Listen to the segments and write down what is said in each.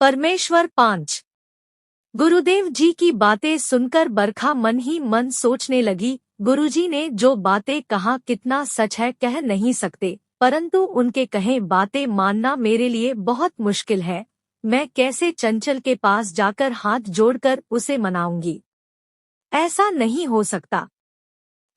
परमेश्वर 5। गुरुदेव जी की बातें सुनकर बरखा मन ही मन सोचने लगी, गुरुजी ने जो बातें कहा कितना सच है कह नहीं सकते, परंतु उनके कहे बातें मानना मेरे लिए बहुत मुश्किल है। मैं कैसे चंचल के पास जाकर हाथ जोड़कर उसे मनाऊंगी? ऐसा नहीं हो सकता।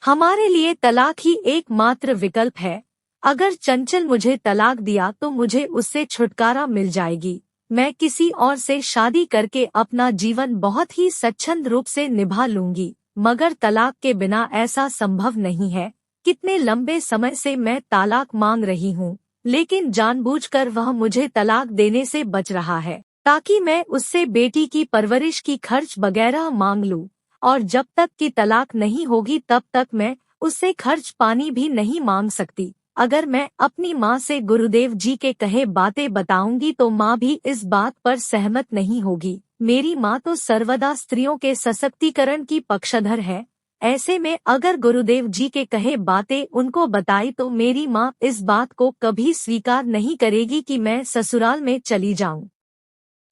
हमारे लिए तलाक ही एकमात्र विकल्प है। अगर चंचल मुझे तलाक दिया तो मुझे उससे छुटकारा मिल जाएगी। मैं किसी और से शादी करके अपना जीवन बहुत ही स्वच्छंद रूप से निभा लूंगी, मगर तलाक के बिना ऐसा संभव नहीं है। कितने लंबे समय से मैं तलाक मांग रही हूँ, लेकिन जानबूझकर वह मुझे तलाक देने से बच रहा है, ताकि मैं उससे बेटी की परवरिश की खर्च वगैरह मांग लूं। और जब तक कि तलाक नहीं होगी तब तक मैं उससे खर्च पानी भी नहीं मांग सकती। अगर मैं अपनी माँ से गुरुदेव जी के कहे बातें बताऊंगी तो माँ भी इस बात पर सहमत नहीं होगी। मेरी माँ तो सर्वदा स्त्रियों के सशक्तिकरण की पक्षधर है। ऐसे में अगर गुरुदेव जी के कहे बातें उनको बताई तो मेरी माँ इस बात को कभी स्वीकार नहीं करेगी कि मैं ससुराल में चली जाऊं।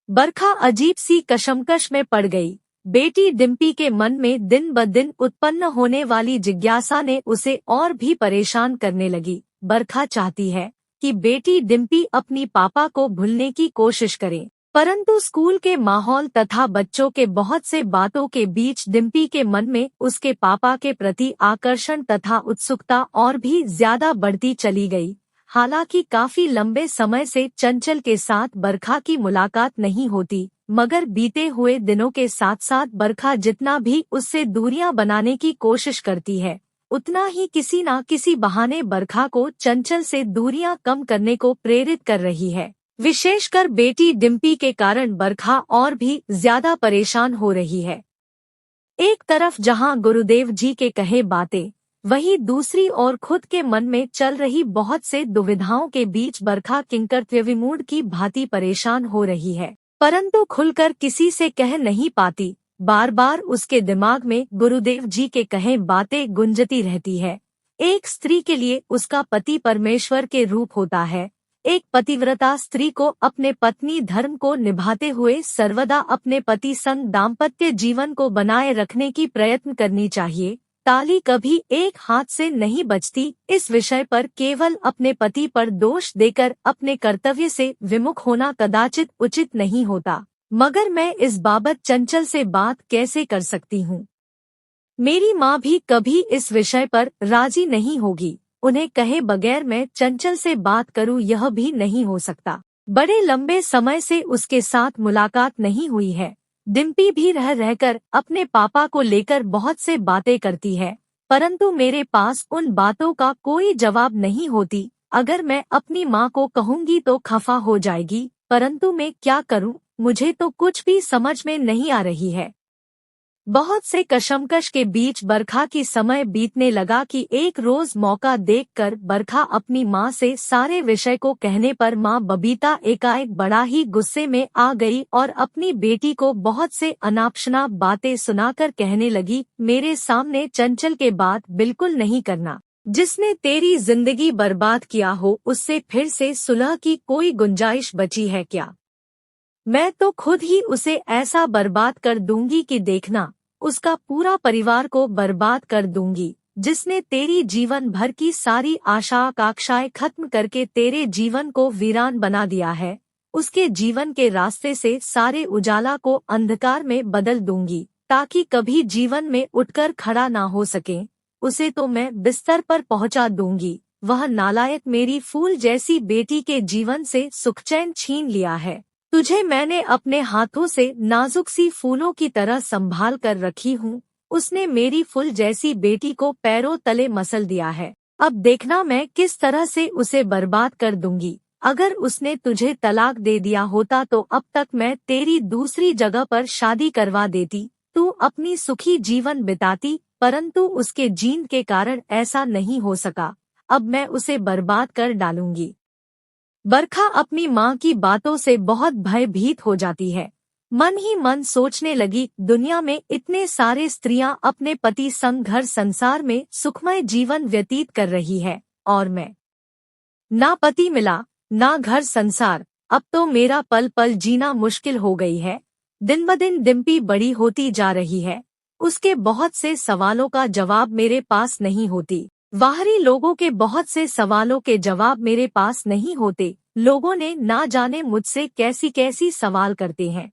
बरखा अजीब सी कशमकश में पड़ गई। बेटी डिम्पी के मन में दिन ब दिन उत्पन्न होने वाली जिज्ञासा ने उसे और भी परेशान करने लगी। बरखा चाहती है कि बेटी डिम्पी अपनी पापा को भूलने की कोशिश करे, परंतु स्कूल के माहौल तथा बच्चों के बहुत से बातों के बीच डिम्पी के मन में उसके पापा के प्रति आकर्षण तथा उत्सुकता और भी ज्यादा बढ़ती चली गई। हालांकि काफी लंबे समय से चंचल के साथ बरखा की मुलाकात नहीं होती, मगर बीते हुए दिनों के साथ साथ बरखा जितना भी उससे दूरियां बनाने की कोशिश करती है, उतना ही किसी न किसी बहाने बरखा को चंचल से दूरियां कम करने को प्रेरित कर रही है। विशेषकर बेटी डिम्पी के कारण बरखा और भी ज्यादा परेशान हो रही है। एक तरफ जहां गुरुदेव जी के कहे बातें, वहीं दूसरी ओर खुद के मन में चल रही बहुत से दुविधाओं के बीच बरखा किंकरत्वविमूढ़ की भांति परेशान हो रही है, परंतु खुलकर किसी से कह नहीं पाती। बार बार उसके दिमाग में गुरुदेव जी के कहे बातें गुंजती रहती है। एक स्त्री के लिए उसका पति परमेश्वर के रूप होता है। एक पतिव्रता स्त्री को अपने पत्नी धर्म को निभाते हुए सर्वदा अपने पति संग दाम्पत्य जीवन को बनाए रखने की प्रयत्न करनी चाहिए। ताली कभी एक हाथ से नहीं बजती। इस विषय पर केवल अपने पति पर दोष देकर अपने कर्तव्य से विमुख होना कदाचित उचित नहीं होता, मगर मैं इस बाबत चंचल से बात कैसे कर सकती हूँ? मेरी माँ भी कभी इस विषय पर राजी नहीं होगी। उन्हें कहे बगैर मैं चंचल से बात करूं यह भी नहीं हो सकता। बड़े लंबे समय से उसके साथ मुलाकात नहीं हुई है। डिम्पी भी रह रहकर अपने पापा को लेकर बहुत से बातें करती है, परंतु मेरे पास उन बातों का कोई जवाब नहीं होती। अगर मैं अपनी माँ को कहूँगी तो खफा हो जाएगी, परंतु मैं क्या करूँ? मुझे तो कुछ भी समझ में नहीं आ रही है। बहुत से कशमकश के बीच बरखा की समय बीतने लगा कि एक रोज मौका देखकर बरखा अपनी माँ से सारे विषय को कहने पर माँ बबीता एकाएक बड़ा ही गुस्से में आ गई और अपनी बेटी को बहुत से अनापशनाप बातें सुनाकर कहने लगी, मेरे सामने चंचल के बात बिल्कुल नहीं करना। जिसने तेरी जिंदगी बर्बाद किया हो उससे फिर से सुलह की कोई गुंजाइश बची है क्या? मैं तो खुद ही उसे ऐसा बर्बाद कर दूंगी कि देखना, उसका पूरा परिवार को बर्बाद कर दूंगी। जिसने तेरी जीवन भर की सारी आशा आकांक्षाएं खत्म करके तेरे जीवन को वीरान बना दिया है, उसके जीवन के रास्ते से सारे उजाला को अंधकार में बदल दूंगी, ताकि कभी जीवन में उठकर खड़ा ना हो सके। उसे तो मैं बिस्तर पर पहुंचा दूंगी। वह नालायक मेरी फूल जैसी बेटी के जीवन से सुखचैन छीन लिया है। तुझे मैंने अपने हाथों से नाजुक सी फूलों की तरह संभाल कर रखी हूँ। उसने मेरी फूल जैसी बेटी को पैरों तले मसल दिया है। अब देखना मैं किस तरह से उसे बर्बाद कर दूंगी। अगर उसने तुझे तलाक दे दिया होता तो अब तक मैं तेरी दूसरी जगह पर शादी करवा देती, तू अपनी सुखी जीवन बिताती, परंतु उसके जीन के कारण ऐसा नहीं हो सका। अब मैं उसे बर्बाद कर डालूंगी। बरखा अपनी माँ की बातों से बहुत भयभीत हो जाती है। मन ही मन सोचने लगी, दुनिया में इतने सारे स्त्रियां अपने पति संग घर संसार में सुखमय जीवन व्यतीत कर रही है, और मैं ना पति मिला ना घर संसार, अब तो मेरा पल पल जीना मुश्किल हो गई है। दिन ब दिन डिम्पी बड़ी होती जा रही है। उसके बहुत से सवालों का जवाब मेरे पास नहीं होती। बाहरी लोगों के बहुत से सवालों के जवाब मेरे पास नहीं होते। लोगों ने ना जाने मुझसे कैसी कैसी सवाल करते हैं।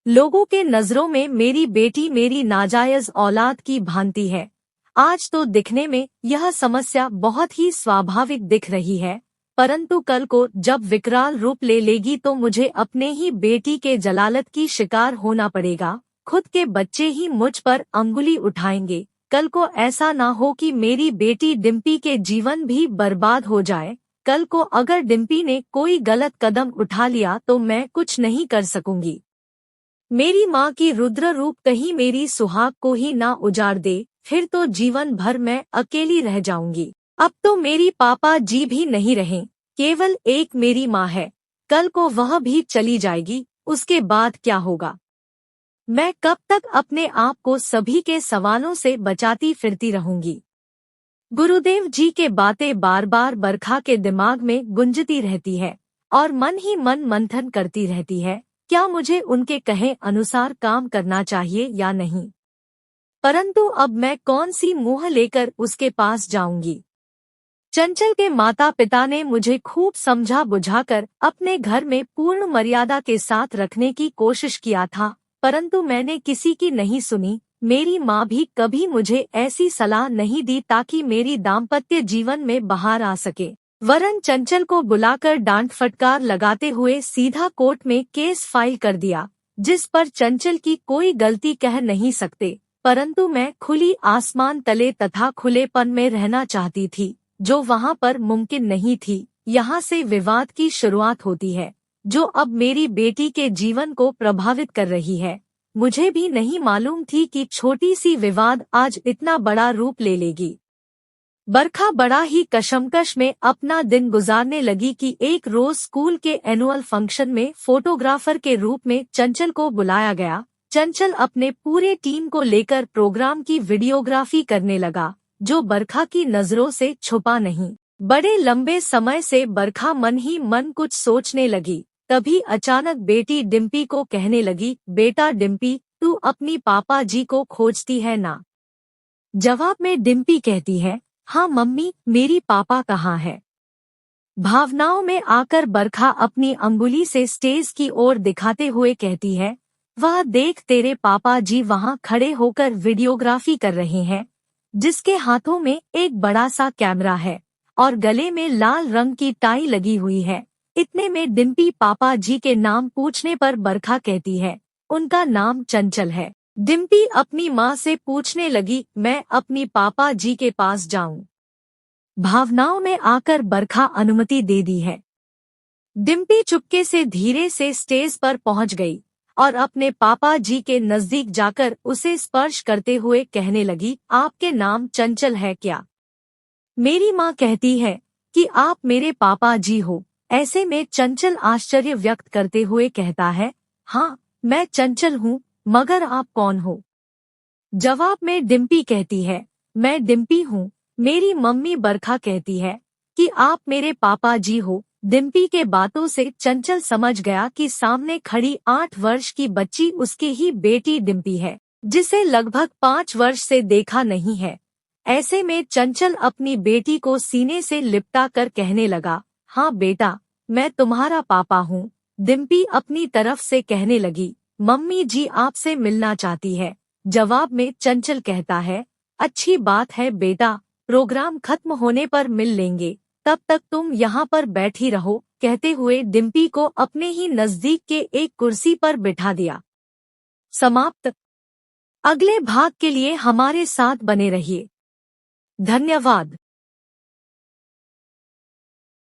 लोगों के नजरों में मेरी बेटी मेरी नाजायज औलाद की भांति है। आज तो दिखने में यह समस्या बहुत ही स्वाभाविक दिख रही है, परंतु कल को जब विकराल रूप ले लेगी तो मुझे अपने ही बेटी के जलालत की शिकार होना पड़ेगा। खुद के बच्चे ही मुझ पर अंगुली उठाएंगे। कल को ऐसा ना हो कि मेरी बेटी डिम्पी के जीवन भी बर्बाद हो जाए। कल को अगर डिम्पी ने कोई गलत कदम उठा लिया तो मैं कुछ नहीं कर सकूंगी। मेरी माँ की रुद्र रूप कहीं मेरी सुहाग को ही ना उजाड़ दे, फिर तो जीवन भर मैं अकेली रह जाऊंगी। अब तो मेरी पापा जी भी नहीं रहे, केवल एक मेरी माँ है। कल को वह भी चली जाएगी, उसके बाद क्या होगा? मैं कब तक अपने आप को सभी के सवालों से बचाती फिरती रहूंगी? गुरुदेव जी के बातें बार बार बरखा के दिमाग में गुंजती रहती है और मन ही मन मंथन करती रहती है। क्या मुझे उनके कहे अनुसार काम करना चाहिए या नहीं? परंतु अब मैं कौन सी मुँह लेकर उसके पास जाऊंगी? चंचल के माता पिता ने मुझे खूब समझा बुझाकर अपने घर में पूर्ण मर्यादा के साथ रखने की कोशिश किया था, परंतु मैंने किसी की नहीं सुनी। मेरी माँ भी कभी मुझे ऐसी सलाह नहीं दी ताकि मेरी दाम्पत्य जीवन में बहार आ सके। वरन चंचल को बुलाकर डांट फटकार लगाते हुए सीधा कोर्ट में केस फाइल कर दिया, जिस पर चंचल की कोई गलती कह नहीं सकते। परंतु मैं खुली आसमान तले तथा खुलेपन में रहना चाहती थी, जो वहां पर मुमकिन नहीं थी। यहाँ से विवाद की शुरुआत होती है, जो अब मेरी बेटी के जीवन को प्रभावित कर रही है। मुझे भी नहीं मालूम थी कि छोटी सी विवाद आज इतना बड़ा रूप ले लेगी। बरखा बड़ा ही कशमकश में अपना दिन गुजारने लगी कि एक रोज स्कूल के एनुअल फंक्शन में फोटोग्राफर के रूप में चंचल को बुलाया गया। चंचल अपने पूरे टीम को लेकर प्रोग्राम की वीडियोग्राफी करने लगा, जो बरखा की नजरों से छुपा नहीं। बड़े लंबे समय से बरखा मन ही मन कुछ सोचने लगी। तभी अचानक बेटी डिम्पी को कहने लगी, बेटा डिम्पी, तू अपनी पापा जी को खोजती है ना? जवाब में डिम्पी कहती है, हाँ मम्मी, मेरी पापा कहाँ है? भावनाओं में आकर बरखा अपनी अंगुली से स्टेज की ओर दिखाते हुए कहती है, वह देख तेरे पापा जी वहाँ खड़े होकर वीडियोग्राफी कर रहे हैं, जिसके हाथों में एक बड़ा सा कैमरा है और गले में लाल रंग की टाई लगी हुई है। इतने में डिम्पी पापा जी के नाम पूछने पर बरखा कहती है, उनका नाम चंचल है। डिम्पी अपनी माँ से पूछने लगी, मैं अपनी पापा जी के पास जाऊं? भावनाओं में आकर बरखा अनुमति दे दी है। डिम्पी चुपके से धीरे से स्टेज पर पहुंच गई और अपने पापा जी के नजदीक जाकर उसे स्पर्श करते हुए कहने लगी, आपके नाम चंचल है क्या? मेरी माँ कहती है कि आप मेरे पापा जी हो। ऐसे में चंचल आश्चर्य व्यक्त करते हुए कहता है, हाँ मैं चंचल हूँ, मगर आप कौन हो? जवाब में डिम्पी कहती है, मैं डिम्पी हूँ। मेरी मम्मी बरखा कहती है कि आप मेरे पापा जी हो। डिम्पी के बातों से चंचल समझ गया कि सामने खड़ी 8 वर्ष की बच्ची उसकी ही बेटी डिम्पी है, जिसे लगभग 5 वर्ष से देखा नहीं है। ऐसे में चंचल अपनी बेटी को सीने से लिपटा कर कहने लगा, हाँ बेटा, मैं तुम्हारा पापा हूँ। डिम्पी अपनी तरफ से कहने लगी, मम्मी जी आपसे मिलना चाहती है। जवाब में चंचल कहता है, अच्छी बात है बेटा, प्रोग्राम खत्म होने पर मिल लेंगे, तब तक तुम यहाँ पर बैठी रहो। कहते हुए डिम्पी को अपने ही नजदीक के एक कुर्सी पर बिठा दिया। समाप्त। अगले भाग के लिए हमारे साथ बने रहिए। धन्यवाद।